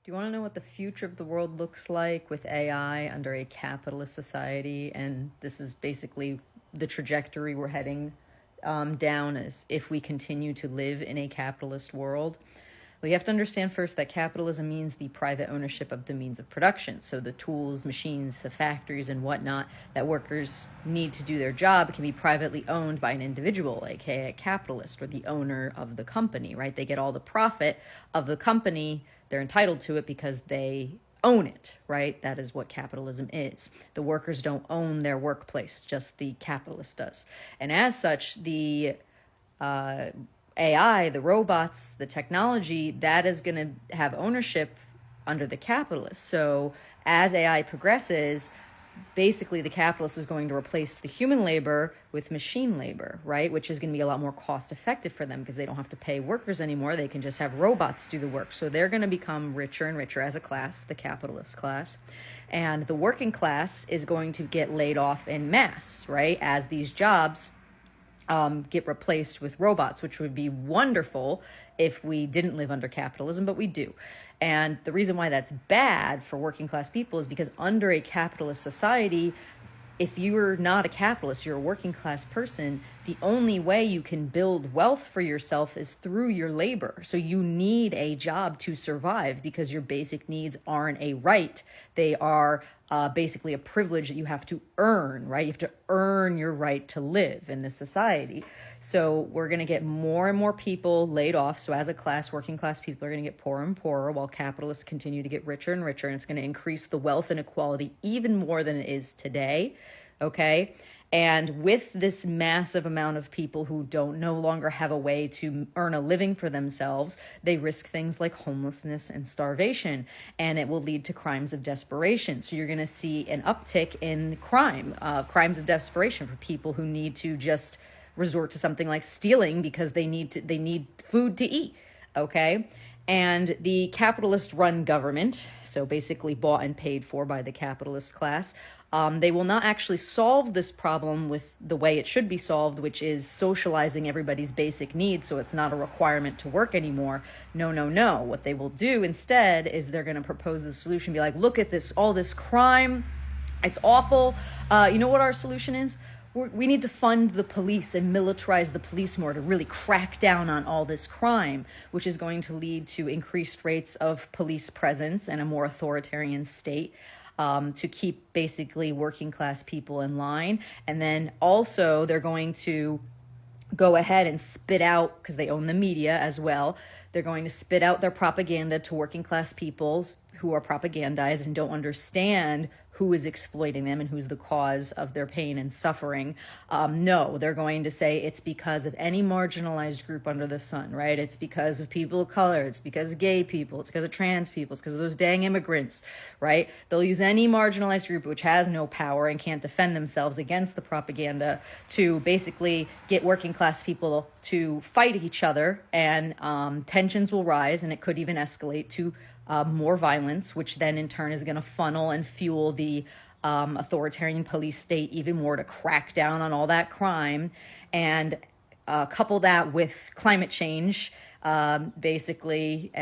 Do you want to know what the future of the world looks like with AI under a capitalist society? And this is basically the trajectory we're heading down as if we continue to live in a capitalist world. Well, you have to understand first that capitalism means the private ownership of the means of production. So the tools, machines, the factories, and whatnot that workers need to do their job can be privately owned by an individual, aka a capitalist, or the owner of the company, right? They get all the profit of the company. They're entitled to it because they own it, right? That is what capitalism is. The workers don't own their workplace, just the capitalist does. And as such, the AI, the robots, the technology, that is going to have ownership under the capitalist. So as AI progresses, basically the capitalist is going to replace the human labor with machine labor, right? Which is going to be a lot more cost effective for them because they don't have to pay workers anymore. They can just have robots do the work. So they're going to become richer and richer as a class, the capitalist class. And the working class is going to get laid off in mass, right? As these jobs get replaced with robots, which would be wonderful if we didn't live under capitalism, but we do. And the reason why that's bad for working class people is because under a capitalist society, if you're not a capitalist, you're a working class person, the only way you can build wealth for yourself is through your labor. So you need a job to survive because your basic needs aren't a right. They are basically a privilege that you have to earn, right? You have to earn your right to live in this society. So we're going to get more and more people laid off. So as a class, working class people are going to get poorer and poorer while capitalists continue to get richer and richer. And it's going to increase the wealth inequality even more than it is today. Okay. And with this massive amount of people who don't no longer have a way to earn a living for themselves, they risk things like homelessness and starvation, and it will lead to crimes of desperation. So you're going to see an uptick in crimes of desperation for people who need to just resort to something like stealing because they need food to eat. Okay. And the capitalist run government, so basically bought and paid for by the capitalist class, they will not actually solve this problem with the way it should be solved, which is socializing everybody's basic needs so it's not a requirement to work anymore. No, no, no. What they will do instead is they're going to propose the solution, be like, look at this, all this crime. It's awful. You know what our solution is? We need to fund the police and militarize the police more to really crack down on all this crime, which is going to lead to increased rates of police presence and a more authoritarian state. To keep basically working class people in line. And then also they're going to go ahead and spit out, because they own the media as well, they're going to spit out their propaganda to working class peoples who are propagandized and don't understand who is exploiting them and who's the cause of their pain and suffering. No, they're going to say it's because of any marginalized group under the sun, right? It's because of people of color. It's because of gay people. It's because of trans people. It's because of those dang immigrants, right? They'll use any marginalized group which has no power and can't defend themselves against the propaganda to basically get working class people to fight each other, and tensions will rise, and it could even escalate to more violence, which then in turn is going to funnel and fuel the authoritarian police state even more to crack down on all that crime. And couple that with climate change, basically,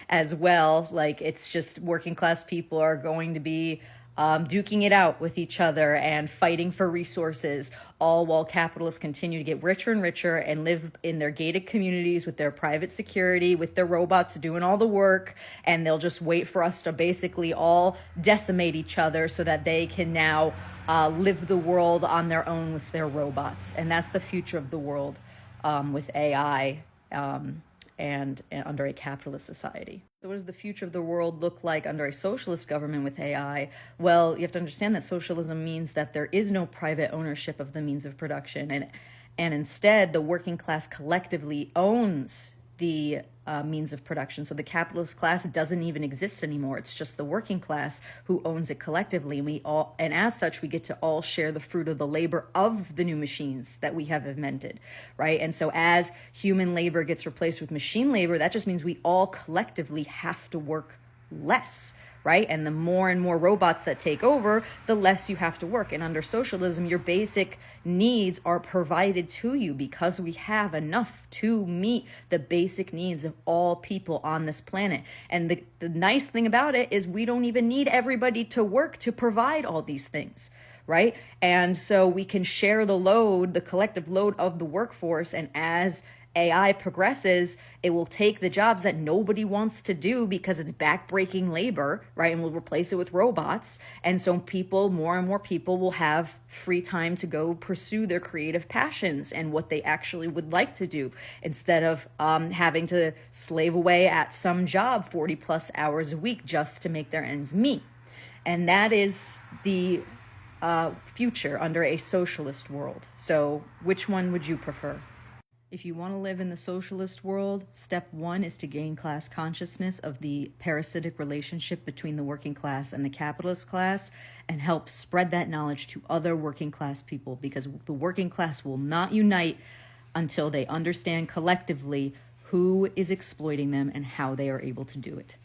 as well. Like, it's just working class people are going to be duking it out with each other and fighting for resources, all while capitalists continue to get richer and richer and live in their gated communities with their private security, with their robots doing all the work. And they'll just wait for us to basically all decimate each other so that they can now live the world on their own with their robots. And that's the future of the world with AI and under a capitalist society. So what does the future of the world look like under a socialist government with AI? Well, you have to understand that socialism means that there is no private ownership of the means of production, and instead the working class collectively owns the means of production. So the capitalist class doesn't even exist anymore. It's just the working class who owns it collectively. And as such, we get to all share the fruit of the labor of the new machines that we have invented, right? And so as human labor gets replaced with machine labor, that just means we all collectively have to work less, right? And the more and more robots that take over, the less you have to work. And under socialism, your basic needs are provided to you because we have enough to meet the basic needs of all people on this planet. And the nice thing about it is we don't even need everybody to work to provide all these things, right? And so we can share the load, the collective load of the workforce. And as AI progresses, it will take the jobs that nobody wants to do because it's backbreaking labor, right? And we'll replace it with robots. And so more and more people will have free time to go pursue their creative passions and what they actually would like to do instead of having to slave away at some job 40 plus hours a week just to make their ends meet. And that is the future under a socialist world. So which one would you prefer? If you want to live in the socialist world, step one is to gain class consciousness of the parasitic relationship between the working class and the capitalist class and help spread that knowledge to other working class people, because the working class will not unite until they understand collectively who is exploiting them and how they are able to do it.